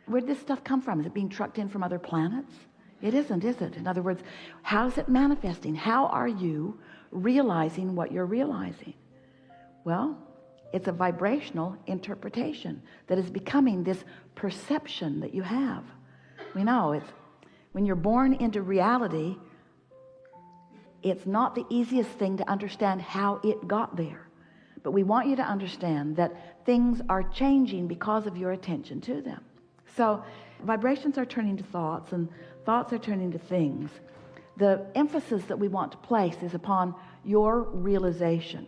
Where did this stuff come from? Is it being trucked in from other planets? It isn't, is it? In other words, how's it manifesting? How are you realizing what you're realizing? Well, it's a vibrational interpretation that is becoming this perception that you have. We know it's when you're born into reality, it's not the easiest thing to understand how it got there. But we want you to understand that things are changing because of your attention to them. So vibrations are turning to thoughts, and thoughts are turning to things. The emphasis that we want to place is upon your realization.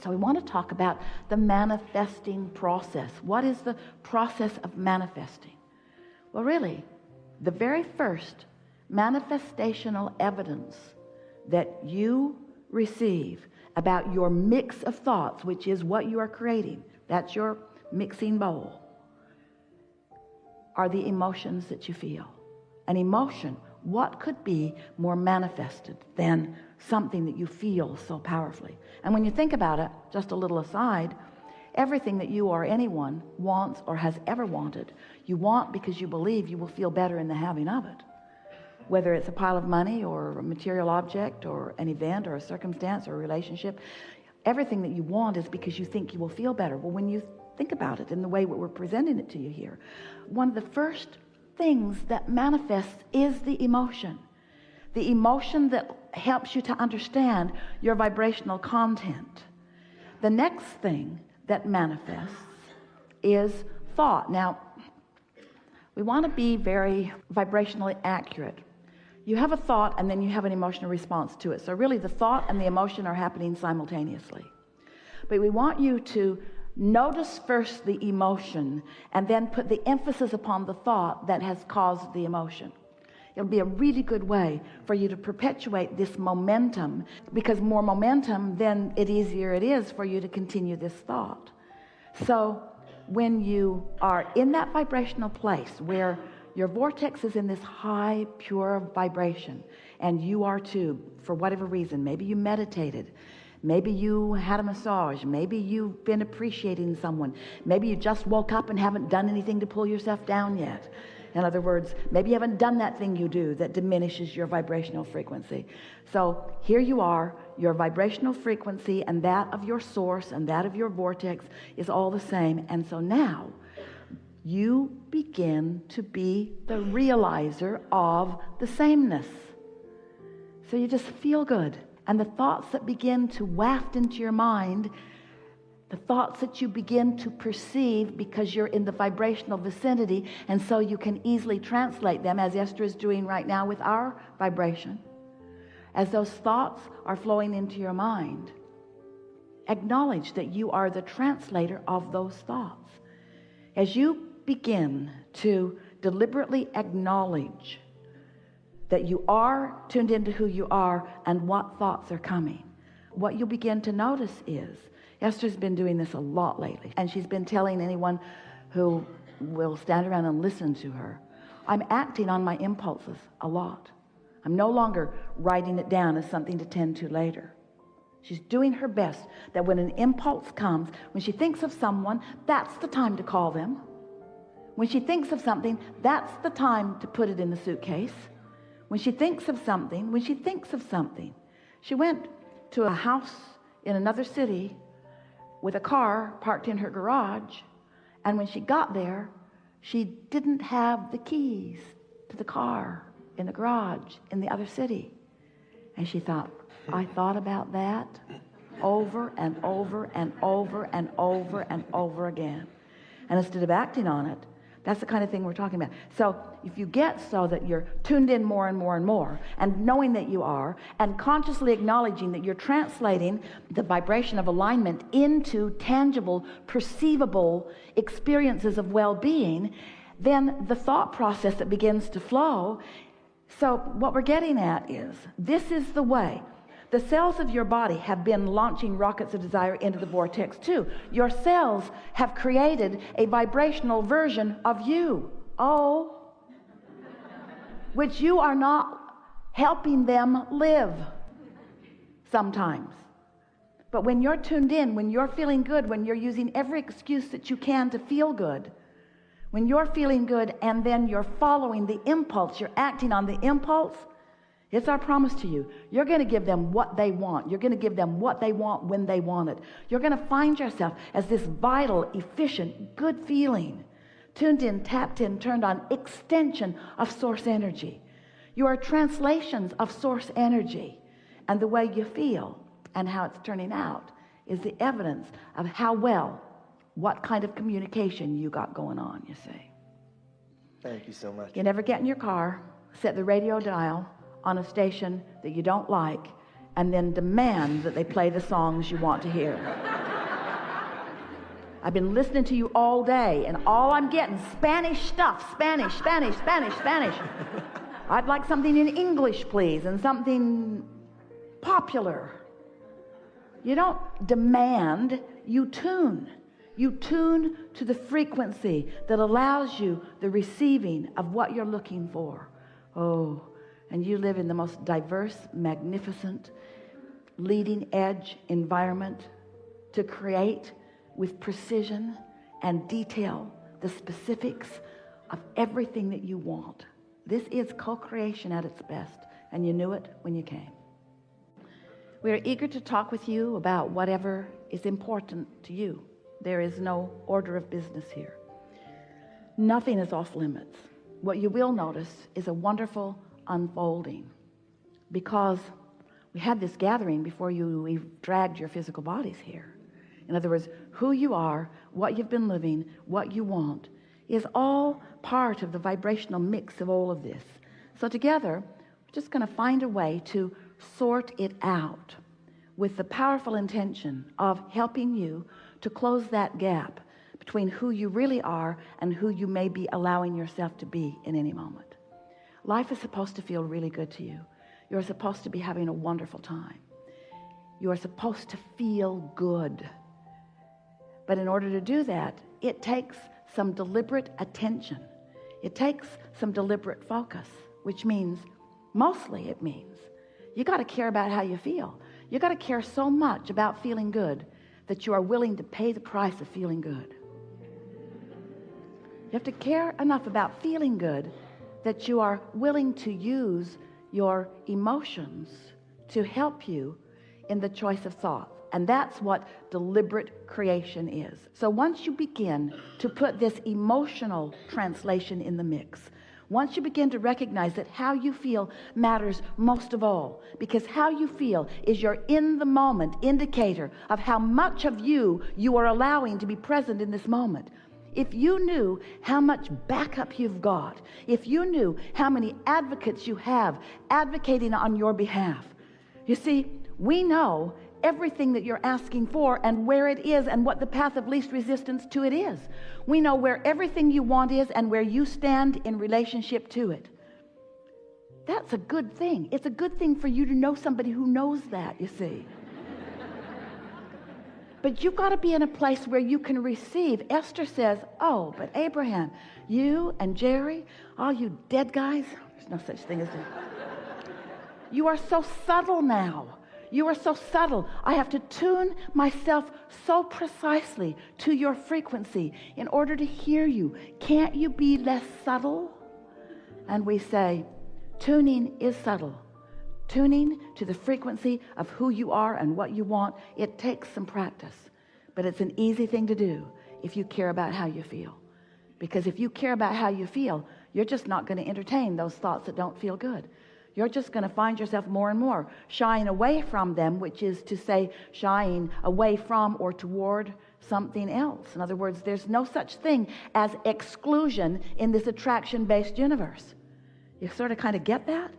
So we want to talk about the manifesting process. What is the process of manifesting? Well, really, the very first manifestational evidence that you receive about your mix of thoughts, which is what you are creating, that's your mixing bowl, are the emotions that you feel. An emotion, what could be more manifested than something that you feel so powerfully? And when you think about it, just a little aside, everything that you or anyone wants or has ever wanted, you want because you believe you will feel better in the having of it. Whether it's a pile of money or a material object or an event or a circumstance or a relationship, everything that you want is because you think you will feel better. Well, when you think about it in the way we're presenting it to you here, one of the first things that manifests is the emotion that helps you to understand your vibrational content. The next thing that manifests is thought. Now, we want to be very vibrationally accurate. You have a thought and then you have an emotional response to it. So really the thought and the emotion are happening simultaneously. But we want you to notice first the emotion and then put the emphasis upon the thought that has caused the emotion. It'll be a really good way for you to perpetuate this momentum, because more momentum, then it easier it is for you to continue this thought. So when you are in that vibrational place where your vortex is in this high, pure vibration, and you are too, for whatever reason, maybe you meditated, maybe you had a massage, maybe you've been appreciating someone, maybe you just woke up and haven't done anything to pull yourself down yet. In other words, maybe you haven't done that thing you do that diminishes your vibrational frequency. So here you are, your vibrational frequency and that of your source and that of your vortex is all the same. And so now you begin to be the realizer of the sameness. So you just feel good. And the thoughts that begin to waft into your mind, the thoughts that you begin to perceive because you're in the vibrational vicinity, and so you can easily translate them, as Esther is doing right now with our vibration. As those thoughts are flowing into your mind, acknowledge that you are the translator of those thoughts. As you begin to deliberately acknowledge that you are tuned into who you are and what thoughts are coming, what you'll begin to notice is, Esther's been doing this a lot lately, and she's been telling anyone who will stand around and listen to her, I'm acting on my impulses a lot. I'm no longer writing it down as something to tend to later. She's doing her best that when an impulse comes, when she thinks of someone, that's the time to call them. When she thinks of something, that's the time to put it in the suitcase. When she thinks of something, she went to a house in another city with a car parked in her garage, and when she got there, she didn't have the keys to the car in the garage in the other city. And she thought, I thought about that over and over and over and over and over again. And instead of acting on it, that's the kind of thing we're talking about. So if you get so that you're tuned in more and more and more, and knowing that you are, and consciously acknowledging that you're translating the vibration of alignment into tangible, perceivable experiences of well-being, then the thought process that begins to flow. So what we're getting at is, this is the way. The cells of your body have been launching rockets of desire into the vortex too. Your cells have created a vibrational version of you. Oh, which you are not helping them live sometimes. But when you're tuned in, when you're feeling good, when you're using every excuse that you can to feel good, When you're feeling good and then you're following the impulse, you're acting on the impulse, it's our promise to you. You're going to give them what they want. You're going to give them what they want when they want it. You're going to find yourself as this vital, efficient, good feeling, tuned in, tapped in, turned on, extension of source energy. You are translations of source energy. And the way you feel and how it's turning out is the evidence of how well, what kind of communication you got going on, you see. Thank you so much. You never get in your car, set the radio dial on a station that you don't like, and then demand that they play the songs you want to hear. I've been listening to you all day, and all I'm getting Spanish stuff. Spanish. I'd like something in English, please, and something popular. You don't demand, you tune. You tune to the frequency that allows you the receiving of what you're looking for. Oh, and you live in the most diverse, magnificent, leading edge environment to create with precision and detail the specifics of everything that you want. This is co-creation at its best, and you knew it when you came. We are eager to talk with you about whatever is important to you. There is no order of business here. Nothing is off limits. What you will notice is a wonderful unfolding, because we had this gathering before we dragged your physical bodies here. In other words, who you are, what you've been living, what you want is all part of the vibrational mix of all of this. So together, we're just going to find a way to sort it out with the powerful intention of helping you to close that gap between who you really are and who you may be allowing yourself to be in any moment. Life is supposed to feel really good to you. You're supposed to be having a wonderful time. You are supposed to feel good. But in order to do that, it takes some deliberate attention. It takes some deliberate focus, which means, mostly it means, you got to care about how you feel. You got to care so much about feeling good that you are willing to pay the price of feeling good. You have to care enough about feeling good that you are willing to use your emotions to help you in the choice of thought. And that's what deliberate creation is. So once you begin to put this emotional translation in the mix, once you begin to recognize that how you feel matters most of all, because how you feel is your in the moment indicator of how much of you are allowing to be present in this moment. If you knew how much backup you've got, if you knew how many advocates you have advocating on your behalf, you see, we know everything that you're asking for and where it is and what the path of least resistance to it is. We know where everything you want is and where you stand in relationship to it. That's a good thing. It's a good thing for you to know somebody who knows that, you see. But you've got to be in a place where you can receive. Esther says, oh, but Abraham, you and Jerry, all you dead guys, there's no such thing as that. You are so subtle now. You are so subtle. I have to tune myself so precisely to your frequency in order to hear you. Can't you be less subtle? And we say, tuning is subtle. Tuning to the frequency of who you are and what you want, it takes some practice. But it's an easy thing to do if you care about how you feel. Because if you care about how you feel, you're just not going to entertain those thoughts that don't feel good. You're just going to find yourself more and more shying away from them, which is to say shying away from or toward something else. In other words, there's no such thing as exclusion in this attraction-based universe. You sort of kind of get that?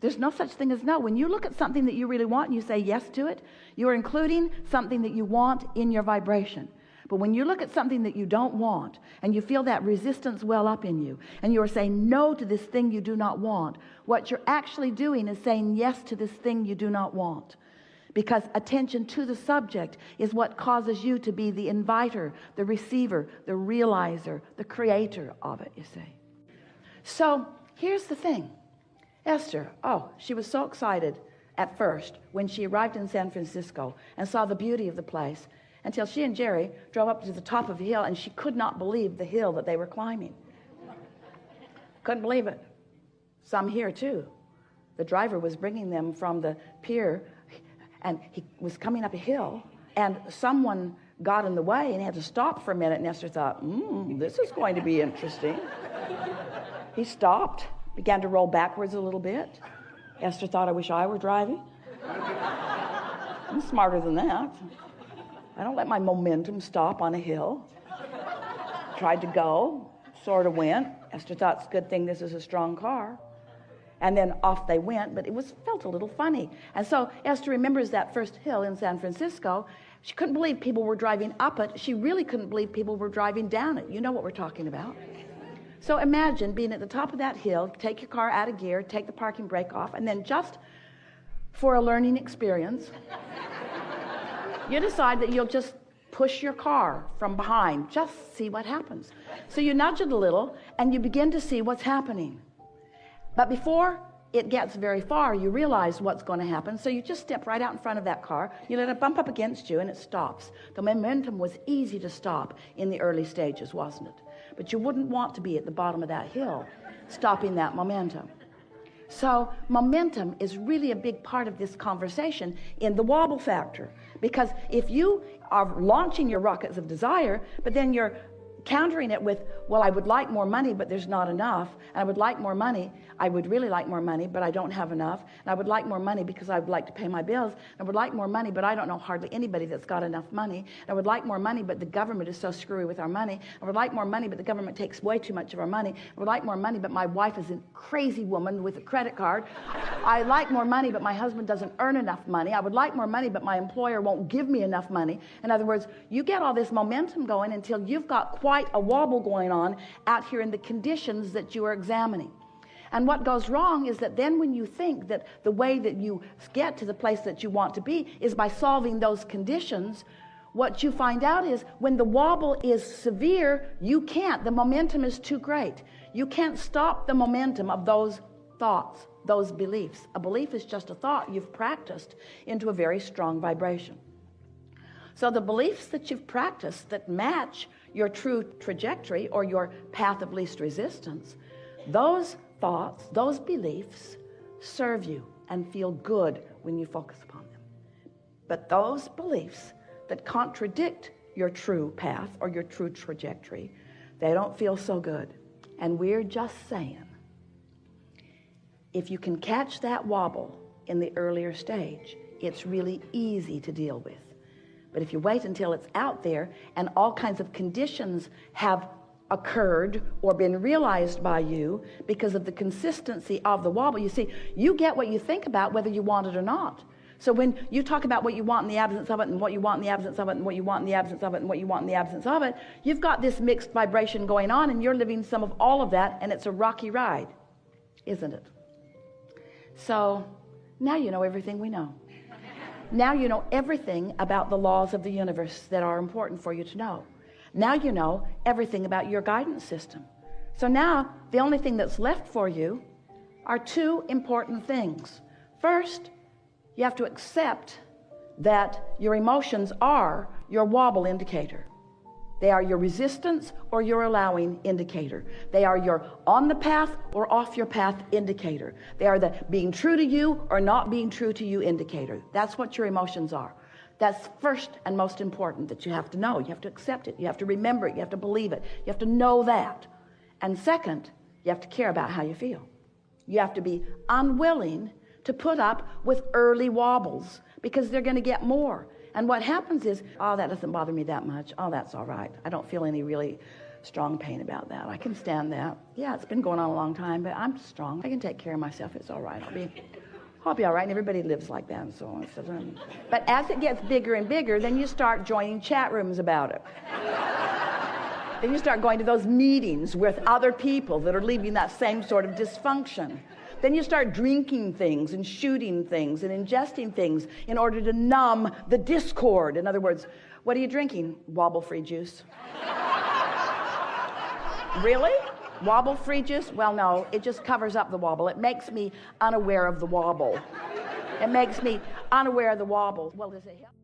There's no such thing as no. When you look at something that you really want and you say yes to it, you are including something that you want in your vibration. But when you look at something that you don't want and you feel that resistance well up in you and you are saying no to this thing you do not want, what you're actually doing is saying yes to this thing you do not want. Because attention to the subject is what causes you to be the inviter, the receiver, the realizer, the creator of it, you see. So here's the thing. Esther, she was so excited at first when she arrived in San Francisco and saw the beauty of the place. until she and Jerry drove up to the top of a hill, and she could not believe the hill that they were climbing. Couldn't believe it. Some here too. The driver was bringing them from the pier, and he was coming up a hill, and someone got in the way, and he had to stop for a minute, and Esther thought, this is going to be interesting. He stopped, began to roll backwards a little bit. Esther thought, I wish I were driving. I'm smarter than that. I don't let my momentum stop on a hill. Tried to go, sort of went. Esther thought, it's a good thing this is a strong car. And then off they went, but felt a little funny. And so Esther remembers that first hill in San Francisco. She couldn't believe people were driving up it. She really couldn't believe people were driving down it. You know what we're talking about. So imagine being at the top of that hill, take your car out of gear, take the parking brake off, and then just for a learning experience, you decide that you'll just push your car from behind, just see what happens. So you nudge it a little, and you begin to see what's happening. But before it gets very far, you realize what's going to happen. So you just step right out in front of that car. You let it bump up against you, and it stops. The momentum was easy to stop in the early stages, wasn't it? But you wouldn't want to be at the bottom of that hill, stopping that momentum. So momentum is really a big part of this conversation in the wobble factor. Because if you are launching your rockets of desire, but then you're countering it with, well, I would like more money, but there's not enough. And I would like more money. I would really like more money, but I don't have enough. And I would like more money because I would like to pay my bills. And I would like more money, but I don't know hardly anybody that's got enough money. And I would like more money, but the government is so screwy with our money. I would like more money, but the government takes way too much of our money. I would like more money, but my wife is a crazy woman with a credit card. I like more money, but my husband doesn't earn enough money. I would like more money, but my employer won't give me enough money. In other words, you get all this momentum going until you've got quite a wobble going on out here in the conditions that you are examining. And what goes wrong is that then when you think that the way that you get to the place that you want to be is by solving those conditions, what you find out is when the wobble is severe, you can't. The momentum is too great. You can't stop the momentum of those thoughts, those beliefs. A belief is just a thought you've practiced into a very strong vibration. So the beliefs that you've practiced that match your true trajectory or your path of least resistance, those thoughts, those beliefs serve you and feel good when you focus upon them. But those beliefs that contradict your true path or your true trajectory, they don't feel so good. And we're just saying, if you can catch that wobble in the earlier stage, it's really easy to deal with. But if you wait until it's out there and all kinds of conditions have occurred or been realized by you because of the consistency of the wobble, you see, you get what you think about whether you want it or not. So when you talk about what you want in the absence of it and what you want in the absence of it and what you want in the absence of it and what you want in the absence of it, you've got this mixed vibration going on and you're living some of all of that, and it's a rocky ride, isn't it? So now you know everything we know. Now you know everything about the laws of the universe that are important for you to know. Now you know everything about your guidance system. So now the only thing that's left for you are two important things. First, you have to accept that your emotions are your wobble indicator. They are your resistance or your allowing indicator. They are your on the path or off your path indicator. They are the being true to you or not being true to you indicator. That's what your emotions are. That's first and most important that you have to know. You have to accept it. You have to remember it. You have to believe it. You have to know that. And second, you have to care about how you feel. You have to be unwilling to put up with early wobbles because they're going to get more. And what happens is, oh, that doesn't bother me that much. Oh, that's all right. I don't feel any really strong pain about that. I can stand that. Yeah, it's been going on a long time, but I'm strong. I can take care of myself. It's all right. I'll be all right. And everybody lives like that and so on. But as it gets bigger and bigger, then you start joining chat rooms about it. Then you start going to those meetings with other people that are leaving that same sort of dysfunction. Then you start drinking things and shooting things and ingesting things in order to numb the discord. In other words, what are you drinking? Wobble-free juice. Really? Wobble-free juice? Well, no, it just covers up the wobble. It makes me unaware of the wobble. It makes me unaware of the wobble. Well, does it help?